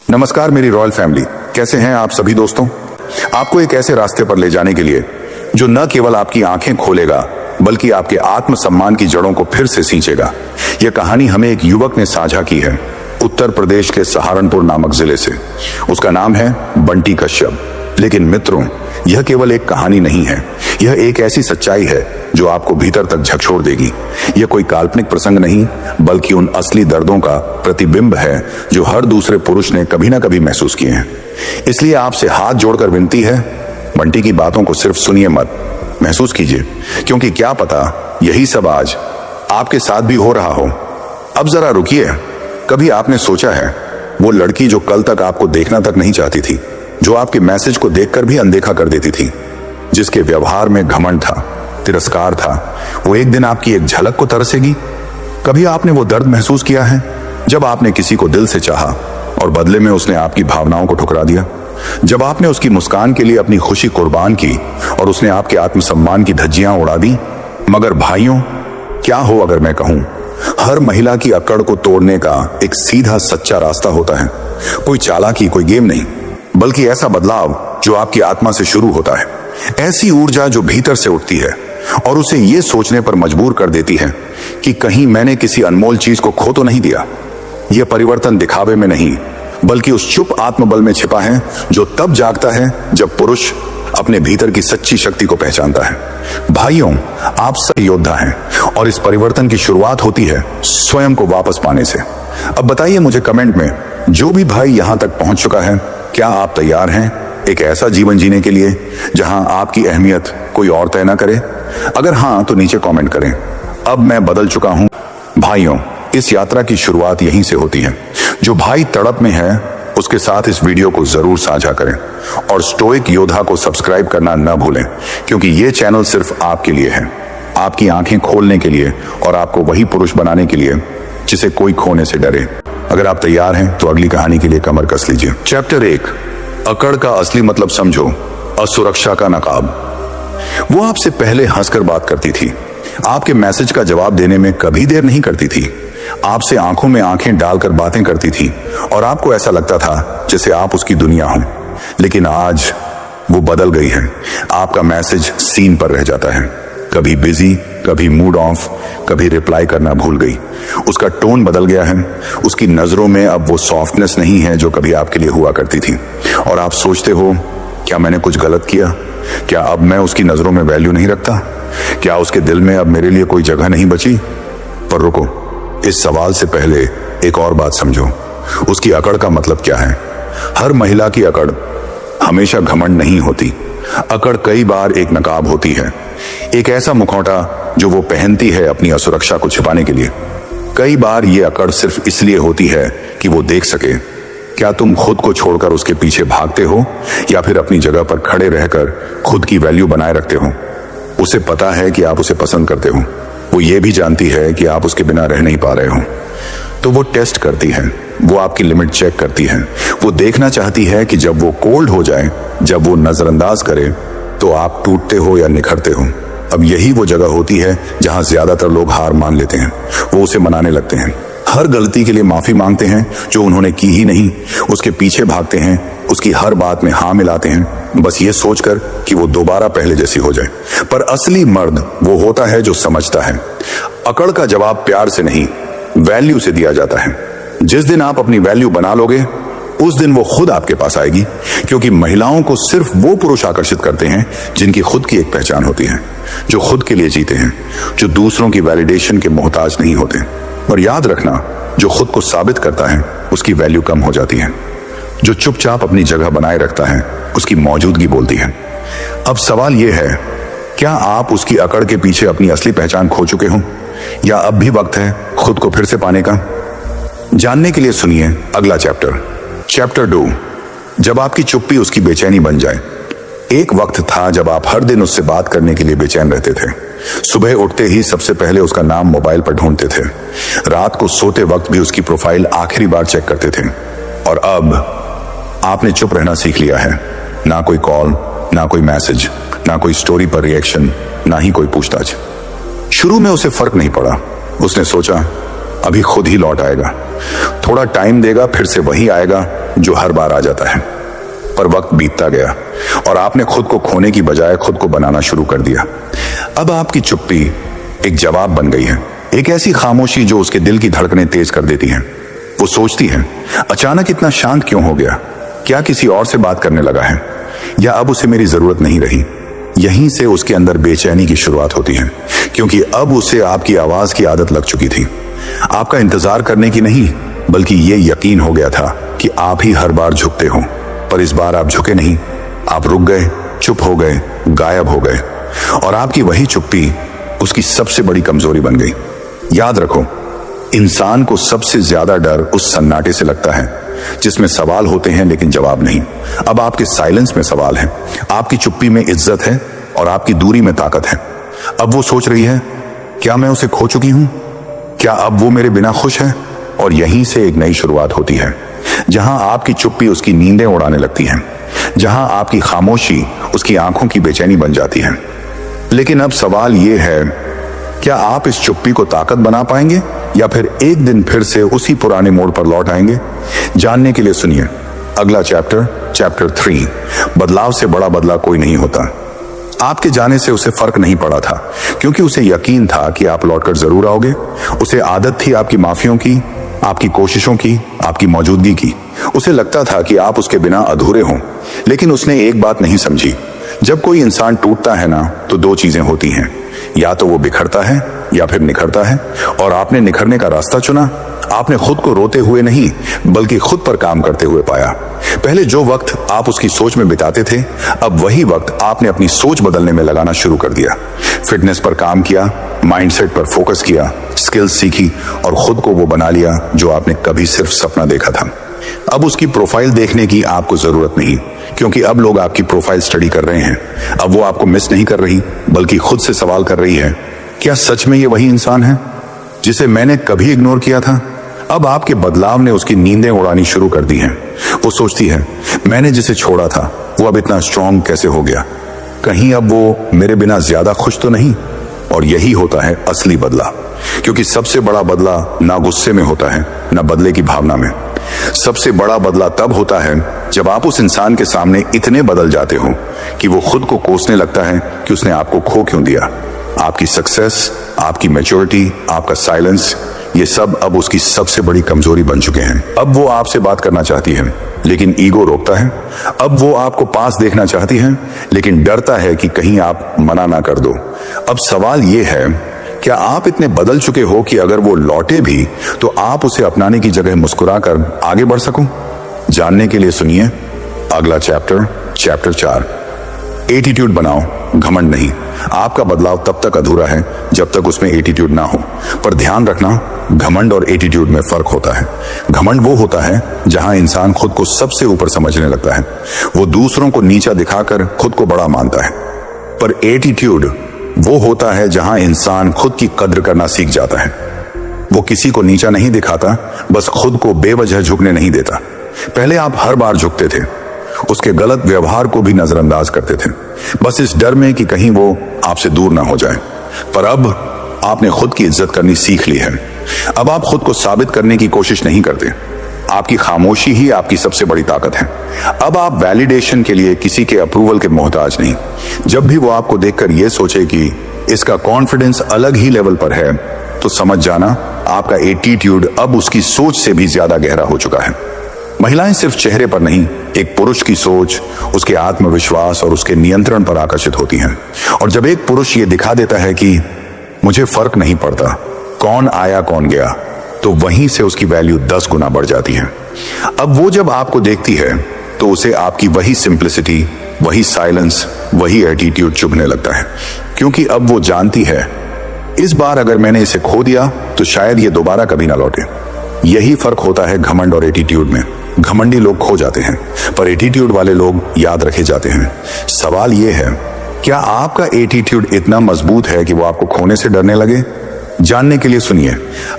नमस्कार मेरी royal family, कैसे हैं आप सभी दोस्तों। आपको एक ऐसे रास्ते पर ले जाने के लिए जो न केवल आपकी आंखें खोलेगा बल्कि आपके आत्मसम्मान की जड़ों को फिर से सींचेगा। यह कहानी हमें एक युवक ने साझा की है उत्तर प्रदेश के सहारनपुर नामक जिले से। उसका नाम है बंटी कश्यप। लेकिन मित्रों, यह केवल एक कहानी नहीं है, यह एक ऐसी सच्चाई है जो आपको भीतर तक झकझोर देगी। यह कोई काल्पनिक प्रसंग नहीं बल्कि उन असली दर्दों का प्रतिबिंब है जो हर दूसरे पुरुष ने कभी ना कभी महसूस किए हैं। इसलिए आपसे हाथ जोड़कर विनती है, बंटी की बातों को सिर्फ सुनिए मत, महसूस कीजिए, क्योंकि क्या पता यही सब आज आपके साथ भी हो रहा हो। अब जरा रुकिए। कभी आपने सोचा है वो लड़की जो कल तक आपको देखना तक नहीं चाहती थी, जो आपके मैसेज को देखकर भी अनदेखा कर देती थी, जिसके व्यवहार में घमंड था, तिरस्कार था, वो एक दिन आपकी एक झलक को तरसेगी। कभी आपने वो दर्द महसूस किया है जब आपने किसी को दिल से चाहा और बदले में उसने आपकी भावनाओं को ठुकरा दिया, जब आपने उसकी मुस्कान के लिए अपनी खुशी कुर्बान की और उसने आपके आत्मसम्मान की धज्जियां उड़ा दी। मगर भाइयों, क्या हो अगर मैं कहूं, हर महिला की अकड़ को तोड़ने का एक सीधा सच्चा रास्ता होता है। कोई चालाकी, कोई गेम नहीं, बल्कि ऐसा बदलाव जो आपकी आत्मा से शुरू होता है। ऐसी ऊर्जा जो भीतर से उठती है और उसे ये सोचने पर मजबूर कर देती है कि कहीं मैंने किसी अनमोल चीज को खो तो नहीं दिया। यह परिवर्तन दिखावे में नहीं बल्कि उस चुप आत्मबल में छिपा है जो तब जागता है जब पुरुष अपने भीतर की सच्ची शक्ति को पहचानता है। भाइयों, आप सब योद्धा हैं और इस परिवर्तन की शुरुआत होती है स्वयं को वापस पाने से। अब बताइए मुझे कमेंट में, जो भी भाई यहां तक पहुंच चुका है, क्या आप तैयार हैं एक ऐसा जीवन जीने के लिए जहां आपकी अहमियत कोई और तय ना करे? अगर हां तो नीचे कमेंट करें। अब मैं बदल चुका हूं। भाइयों, इस यात्रा की शुरुआत यहीं से होती है। जो भाई तड़प में है उसके साथ इस वीडियो को जरूर साझा करें और स्टोइक योद्धा को सब्सक्राइब करना न भूलें, क्योंकि ये चैनल सिर्फ आपके लिए है, आपकी आंखें खोलने के लिए और आपको वही पुरुष बनाने के लिए जिसे कोई खोने से डरे। अगर आप तैयार हैं तो अगली कहानी के लिए कमर कस लीजिए। चैप्टर 1, अकड़ का असली मतलब समझो, असुरक्षा का नकाब। वो आपसे पहले हंसकर बात करती थी, आपके मैसेज का जवाब देने में कभी देर नहीं करती थी, आपसे आंखों में आंखें डालकर बातें करती थी और आपको ऐसा लगता था जैसे आप उसकी दुनिया हो। लेकिन आज वो बदल गई है। आपका मैसेज सीन पर रह जाता है, कभी बिजी, कभी मूड ऑफ, कभी रिप्लाई करना भूल गई। उसका टोन बदल गया है, उसकी नजरों में अब वो सॉफ्टनेस नहीं है जो कभी आपके लिए हुआ करती थी। और आप सोचते हो, क्या मैंने कुछ गलत किया? क्या अब मैं उसकी नजरों में वैल्यू नहीं रखता? क्या उसके दिल में अब मेरे लिए कोई जगह नहीं बची? पर रुको, इस सवाल से पहले एक और बात समझो, उसकी अकड़ का मतलब क्या है। हर महिला की अकड़ हमेशा घमंड नहीं होती। अकड़ कई बार एक नकाब होती है, एक ऐसा मुखौटा जो वो पहनती है अपनी असुरक्षा को छिपाने के लिए। कई बार ये अकड़ सिर्फ इसलिए होती है कि वो देख सके क्या तुम खुद को छोड़कर उसके पीछे भागते हो या फिर अपनी जगह पर खड़े रहकर खुद की वैल्यू बनाए रखते हो। उसे पता है कि आप उसे पसंद करते हो, वो ये भी जानती है कि आप उसके बिना रह नहीं पा रहे हो, तो वो टेस्ट करती है, वो आपकी लिमिट चेक करती है। वो देखना चाहती है कि जब वो कोल्ड हो जाए, जब वो नजरअंदाज करे, तो आप टूटते हो या निखरते हो। अब यही वो जगह होती है जहां ज्यादातर लोग हार मान लेते हैं। वो उसे मनाने लगते हैं, हर गलती के लिए माफी मांगते हैं जो उन्होंने की ही नहीं, उसके पीछे भागते हैं, उसकी हर बात में हाँ मिलाते हैं, बस ये सोचकर कि वो दोबारा पहले जैसी हो जाए। पर असली मर्द वो होता है जो समझता है। अकड़ का जवाब प्यार से नहीं, वैल्यू से दिया जाता है। जिस दिन आप अपनी वैल्यू बना लोगे, उस दिन वो खुद आपके पास आएगी, क्योंकि महिलाओं को सिर्फ वो पुरुष आकर्षित करते हैं जिनकी खुद की एक पहचान होती है, जो खुद के लिए जीते हैं, जो दूसरों की वैलिडेशन के मोहताज नहीं होते। और याद रखना, जो खुद को साबित करता है उसकी वैल्यू कम हो जाती है, जो चुपचाप अपनी जगह बनाए रखता है उसकी मौजूदगी बोलती है। अब सवाल यह है, क्या आप उसकी अकड़ के पीछे अपनी असली पहचान खो चुके हो या अब भी वक्त है खुद को फिर से पाने का? जानने के लिए सुनिए अगला चैप्टर 2, जब आपकी चुप्पी उसकी बेचैनी बन जाए। एक वक्त था जब आप हर दिन उससे बात करने के लिए बेचैन रहते थे। सुबह उठते ही सबसे पहले उसका नाम मोबाइल पर ढूंढते थे, रात को सोते वक्त भी उसकी प्रोफाइल आखिरी बार चेक करते थे। और अब आपने चुप रहना सीख लिया है। ना कोई कॉल, ना कोई मैसेज, ना कोई स्टोरी पर रिएक्शन, ना ही कोई पूछताछ। शुरू में उसे फर्क नहीं पड़ा, उसने सोचा अभी खुद ही लौट आएगा। थोड़ा टाइम देगा, फिर से वही आएगा जो हर बार आ जाता है। पर वक्त बीतता गया और आपने खुद को खोने की बजाय खुद को बनाना शुरू कर दिया। अब आपकी चुप्पी एक जवाब बन गई है, एक ऐसी खामोशी जो उसके दिल की धड़कनें तेज कर देती हैं। वो सोचती है, अचानक इतना शांत क्यों हो गया? क्या किसी और से बात करने लगा है, या अब उसे मेरी जरूरत नहीं रही? यहीं से उसके अंदर बेचैनी की शुरुआत होती है, क्योंकि अब उसे आपकी आवाज की आदत लग चुकी थी। आपका इंतजार करने की नहीं, बल्कि ये यकीन हो गया था कि आप ही हर बार झुकते हो। पर इस बार आप झुके नहीं, आप रुक गए, चुप हो गए, गायब हो गए। और आपकी वही चुप्पी उसकी सबसे बड़ी कमजोरी बन गई। याद रखो, इंसान को सबसे ज्यादा डर उस सन्नाटे से लगता है जिसमें सवाल होते हैं लेकिन जवाब नहीं। अब आपके साइलेंस में सवाल है, आपकी चुप्पी में इज्जत है और आपकी दूरी में ताकत है। अब वो सोच रही है, क्या मैं उसे खो चुकी हूं? क्या अब वो मेरे बिना खुश है? और यहीं से एक नई शुरुआत होती है, जहां आपकी चुप्पी उसकी नींदें उड़ाने लगती है, जहां आपकी खामोशी उसकी आंखों की बेचैनी बन जाती है। लेकिन अब सवाल यह है, क्या आप इस चुप्पी को ताकत बना पाएंगे, या फिर एक दिन फिर से उसी पुराने मोड़ पर लौट आएंगे? जानने के लिए सुनिए अगला चैप्टर 3। बदलाव से बड़ा बदला कोई नहीं होता। आपके जाने से उसे फर्क नहीं पड़ा था, क्योंकि उसे यकीन था कि आप लौटकर जरूर आओगे। उसे आदत थी आपकी माफियों की, आपकी कोशिशों की, आपकी मौजूदगी की। उसे लगता था कि आप उसके बिना अधूरे हों। लेकिन उसने एक बात नहीं समझी, जब कोई इंसान टूटता है ना, तो दो चीजें होती हैं, या तो वो बिखरता है या फिर निखरता है। और आपने निखरने का रास्ता चुना। आपने खुद को रोते हुए नहीं, बल्कि खुद पर काम करते हुए पाया। पहले जो वक्त आप उसकी सोच में बिताते थे, अब वही वक्त आपने अपनी सोच बदलने में लगाना शुरू कर दिया। फिटनेस पर काम किया, माइंडसेट पर फोकस किया, स्किल्स सीखी और खुद को वो बना लिया जो आपने कभी सिर्फ सपना देखा था। अब उसकी प्रोफाइल देखने की आपको जरूरत नहीं, क्योंकि अब लोग आपकी प्रोफाइल स्टडी कर रहे हैं। अब वो आपको मिस नहीं कर रही, बल्कि खुद से सवाल कर रही है, क्या सच में ये वही इंसान है जिसे मैंने कभी इग्नोर किया था? अब आपके बदलाव ने उसकी नींदें उड़ानी शुरू कर दी हैं। वो सोचती है, मैंने जिसे छोड़ा था वो अब इतना स्ट्रांग कैसे हो गया? कहीं अब वो मेरे बिना ज्यादा खुश तो नहीं? और यही होता है असली बदला, क्योंकि सबसे बड़ा बदला ना गुस्से में होता है, ना बदले की भावना में। सबसे बड़ा बदला तब होता है जब आप उस इंसान के सामने इतने बदल जाते हो कि वो खुद को कोसने लगता है कि उसने आपको खो क्यों दिया। आपकी सक्सेस, आपकी मैच्योरिटी, आपका साइलेंस, ये सब अब उसकी सबसे बड़ी कमजोरी बन चुके हैं। अब वो आपसे बात करना चाहती है, लेकिन ईगो रोकता है। अब वो आपको पास देखना चाहती है, लेकिन डरता है कि कहीं आप मना ना कर दो। अब सवाल ये है, क्या आप इतने बदल चुके हो कि अगर वो लौटे भी तो आप उसे अपनाने की जगह मुस्कुराकर आगे बढ़ सको? जानने के लिए सुनिए अगला चैप्टर 4। एटीट्यूड बनाओ, घमंड नहीं। आपका बदलाव तब तक अधूरा है जब तक उसमें एटीट्यूड ना हो। पर ध्यान रखना, घमंड और एटीट्यूड में फर्क होता है। घमंड वो होता है जहां इंसान खुद को सबसे ऊपर समझने लगता है। वो दूसरों को नीचा दिखाकर खुद को बड़ा मानता है। पर एटीट्यूड वो होता है जहां इंसान खुद की कद्र करना सीख जाता है। वो किसी को नीचा नहीं दिखाता, बस खुद को बेवजह झुकने नहीं देता। पहले आप हर बार झुकते थे, उसके गलत व्यवहार को भी नजरअंदाज करते थे, बस इस डर में कि कहीं वो आपसे दूर ना हो जाए। पर अब आपने खुद की इज्जत करनी सीख ली है। अब आप खुद को साबित करने की कोशिश नहीं करते। आपकी खामोशी ही आपकी सबसे बड़ी ताकत है। अब आप वैलिडेशन के लिए किसी के अप्रूवल के मोहताज नहीं। जब भी वो आपको देखकर ये सोचे कि इसका कॉन्फिडेंस अलग ही लेवल पर है, तो समझ जाना आपका एटीट्यूड अब उसकी सोच से भी ज्यादा गहरा हो चुका है। महिलाएं सिर्फ चेहरे पर नहीं, एक पुरुष की सोच, उसके आत्मविश्वास और उसके नियंत्रण पर आकर्षित होती हैं। और जब एक पुरुष ये दिखा देता है कि मुझे फर्क नहीं पड़ता कौन आया कौन गया, तो वहीं से उसकी वैल्यू 10 गुना बढ़ जाती है। अब वो जब आपको देखती है तो उसे आपकी वही सिंप्लिसिटी, वही साइलेंस, वही एटीट्यूड चुभने लगता है, क्योंकि अब वो जानती है इस बार अगर मैंने इसे खो दिया तो शायद ये दोबारा कभी ना लौटे। यही फर्क होता है घमंड और एटीट्यूड में। घमंडी लोग खो जाते हैं, पर एटीट्यूड वाले लोग याद रखे जाते हैं। सवाल यह है, क्या आपका एटीट्यूड इतना मजबूत है कि वो आपको खोने से डरने लगे? जानने के लिए सुनिए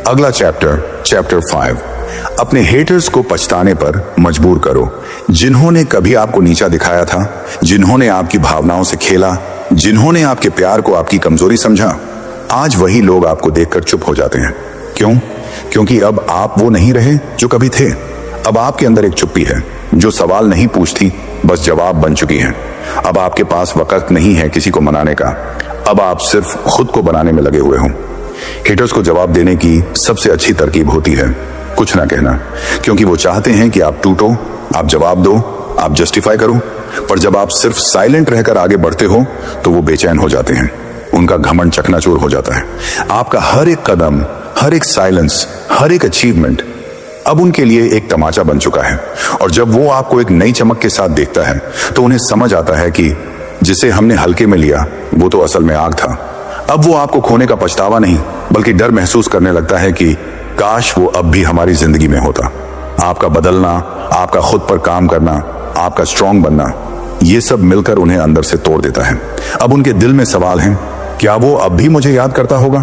अगला चैप्टर 5। अपने हेटर्स को पछताने पर मजबूर करो। जिन्होंने कभी आपको नीचा दिखाया था, जिन्होंने आपकी भावनाओं से खेला, जिन्होंने आपके प्यार को आपकी कमजोरी समझा, आज वही लोग आपको देखकर चुप हो जाते हैं। क्यों? क्योंकि अब आप वो नहीं रहे जो कभी थे। अब आपके अंदर एक चुप्पी है जो सवाल नहीं पूछती, बस जवाब बन चुकी है। अब आपके पास वक्त नहीं है किसी को मनाने का, अब आप सिर्फ खुद को बनाने में लगे हुए हो। हेटर्स को जवाब देने की सबसे अच्छी तरकीब होती है कुछ ना कहना, क्योंकि वो चाहते हैं कि आप टूटो, आप जवाब दो, आप जस्टिफाई करो। पर जब आप सिर्फ साइलेंट रहकर आगे बढ़ते हो तो वो बेचैन हो जाते हैं, उनका घमंड चकनाचूर हो जाता है। आपका हर एक कदम, हर एक साइलेंस, हर एक अचीवमेंट अब उनके लिए एक तमाचा बन चुका है। और जब वो आपको एक नई चमक के साथ देखता है तो उन्हें समझ आता है कि जिसे हमने हल्के में लिया वो तो असल में आग था। अब वो आपको खोने का पछतावा नहीं बल्कि डर महसूस करने लगता है कि काश वो अब भी हमारी जिंदगी में होता। आपका बदलना, आपका खुद पर काम करना, आपका स्ट्रांग बनना, ये सब मिलकर उन्हें अंदर से तोड़ देता है। अब उनके दिल में सवाल है, क्या वो अब भी मुझे याद करता होगा?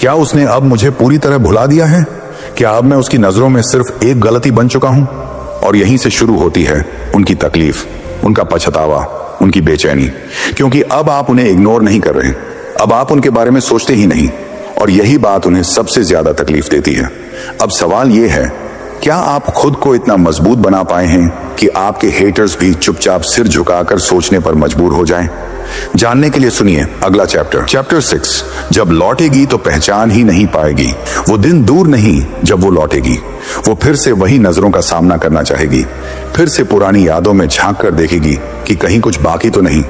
क्या उसने अब मुझे पूरी तरह भुला दिया है? क्या अब मैं उसकी नजरों में सिर्फ एक गलती बन चुका हूं? और यहीं से शुरू होती है उनकी तकलीफ, उनका पछतावा, उनकी बेचैनी, क्योंकि अब आप उन्हें इग्नोर नहीं कर रहे, अब आप उनके बारे में सोचते ही नहीं। और यही बात उन्हें सबसे ज्यादा तकलीफ देती है। अब सवाल यह है, क्या आप खुद को इतना मजबूत बना पाए हैं कि आपके हेटर्स भी चुपचाप सिर झुकाकर सोचने पर मजबूर हो जाएं? जानने के लिए सुनिए अगला चैप्टर 6। जब लौटेगी तो पहचान ही नहीं पाएगी। वो दिन दूर नहीं जब वो लौटेगी, वो फिर से वही नजरों का सामना करना चाहेगी, फिर से पुरानी यादों में झांक कर देखेगी कि कहीं कुछ बाकी तो नहीं।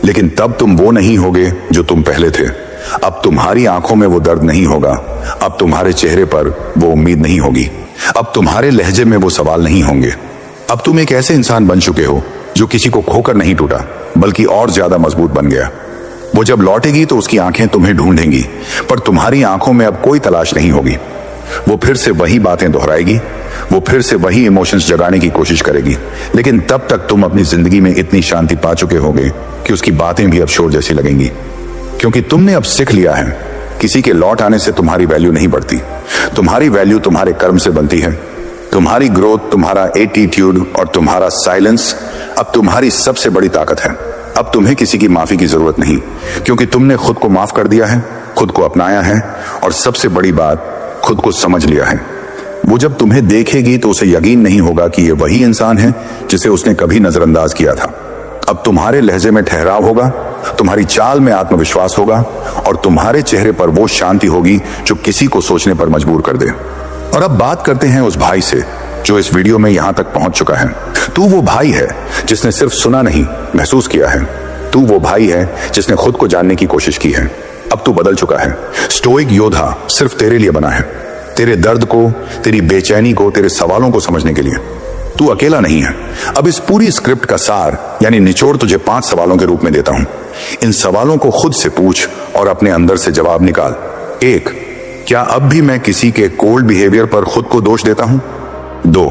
लेकिन तब तुम वो नहीं होगे जो तुम पहले थे। अब तुम्हारी आंखों में वो दर्द नहीं होगा, अब तुम्हारे चेहरे पर वो उम्मीद नहीं होगी, अब तुम्हारे लहजे में वो सवाल नहीं होंगे। अब तुम एक ऐसे इंसान बन चुके हो जो किसी को खोकर नहीं टूटा बल्कि और ज्यादा मजबूत बन गया। वो जब लौटेगी तो उसकी आंखें तुम्हें ढूंढेंगी, पर तुम्हारी आंखों में अब कोई तलाश नहीं होगी। वो फिर से वही बातें दोहराएगी, वो फिर से वही इमोशंस जगाने की कोशिश करेगी, लेकिन तब तक तुम अपनी जिंदगी में इतनी शांति पा चुके होगे कि उसकी बातें भी अब शोर जैसी लगेंगी। क्योंकि तुमने अब सीख लिया है, किसी के लौट आने से तुम्हारी वैल्यू नहीं बढ़ती, तुम्हारी वैल्यू तुम्हारे कर्म से बनती है। तुम्हारी ग्रोथ, तुम्हारा एटीट्यूड और तुम्हारा साइलेंस अब तुम्हारी सबसे बड़ी ताकत है। अब तुम्हें किसी की माफी की जरूरत नहीं, क्योंकि तुमने खुद को माफ कर दिया है, खुद को अपनाया है और सबसे बड़ी बात, खुद को समझ लिया है। वो जब तुम्हें देखेगी तो उसे यकीन नहीं होगा कि ये वही इंसान है जिसे उसने कभी नजरअंदाज किया था। अब तुम्हारे लहजे में ठहराव होगा, तुम्हारी चाल में आत्मविश्वास होगा और तुम्हारे चेहरे पर वो शांति होगी जो किसी को सोचने पर मजबूर कर दे। और अब बात करते हैं उस भाई से जो इस वीडियो में यहां तक पहुंच चुका है। तू वो भाई है जिसने सिर्फ सुना नहीं, महसूस किया है। तू वो भाई है जिसने खुद को जानने की कोशिश की है। अब तू बदल चुका है। स्टोइक योद्धा सिर्फ तेरे लिए बना है, तेरे दर्द को, तेरी बेचैनी को, तेरे सवालों को समझने के लिए। तू अकेला नहीं है। अब इस पूरी स्क्रिप्ट का सार यानी निचोड़ तुझे 5 सवालों के रूप में देता हूं। इन सवालों को खुद से पूछ और अपने अंदर से जवाब निकाल। 1, क्या अब भी मैं किसी के कोल्ड बिहेवियर पर खुद को दोष देता हूं? 2,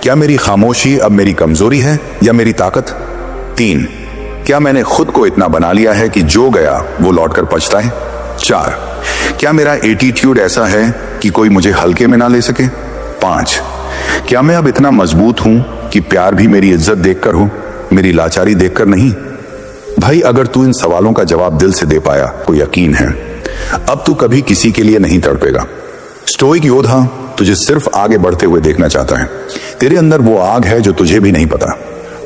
क्या मेरी खामोशी अब मेरी कमजोरी है या मेरी ताकत? 3, क्या मैंने खुद को इतना बना लिया है कि जो गया वो लौटकर पछताए? 4, क्या मेरा एटीट्यूड ऐसा है कि कोई मुझे हल्के में ना ले सके? 5, क्या मैं अब इतना मजबूत हूं कि प्यार भी मेरी इज्जत देखकर हो, मेरी लाचारी देखकर नहीं? भाई, अगर तू इन सवालों का जवाब दिल से दे पाया तो यकीन है अब तू कभी किसी के लिए नहीं तड़पेगा। स्टोइक योद्धा तुझे सिर्फ आगे बढ़ते हुए देखना चाहता है। तेरे अंदर वो आग है जो तुझे भी नहीं पता।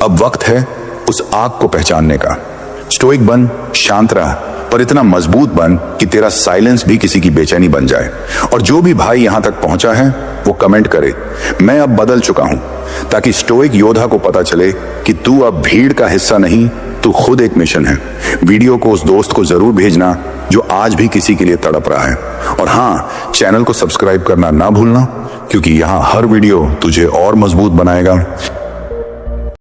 अब वक्त है उस आग को पहचानने का। स्टोइक बन, शांत रह, पर इतना मजबूत बन कि तेरा साइलेंस भी किसी की बेचैनी बन जाए। और जो भी भाई यहां तक पहुंचा है वो कमेंट करे, मैं अब बदल चुका हूं, ताकि स्टोइक योद्धा को पता चले कि तू अब भीड़ का हिस्सा नहीं, तू खुद एक मिशन है। वीडियो को उस दोस्त को जरूर भेजना जो आज भी किसी के लिए तड़प रहा है। और हां, चैनल को सब्सक्राइब करना ना भूलना, क्योंकि यहां हर वीडियो तुझे और मजबूत बनाएगा।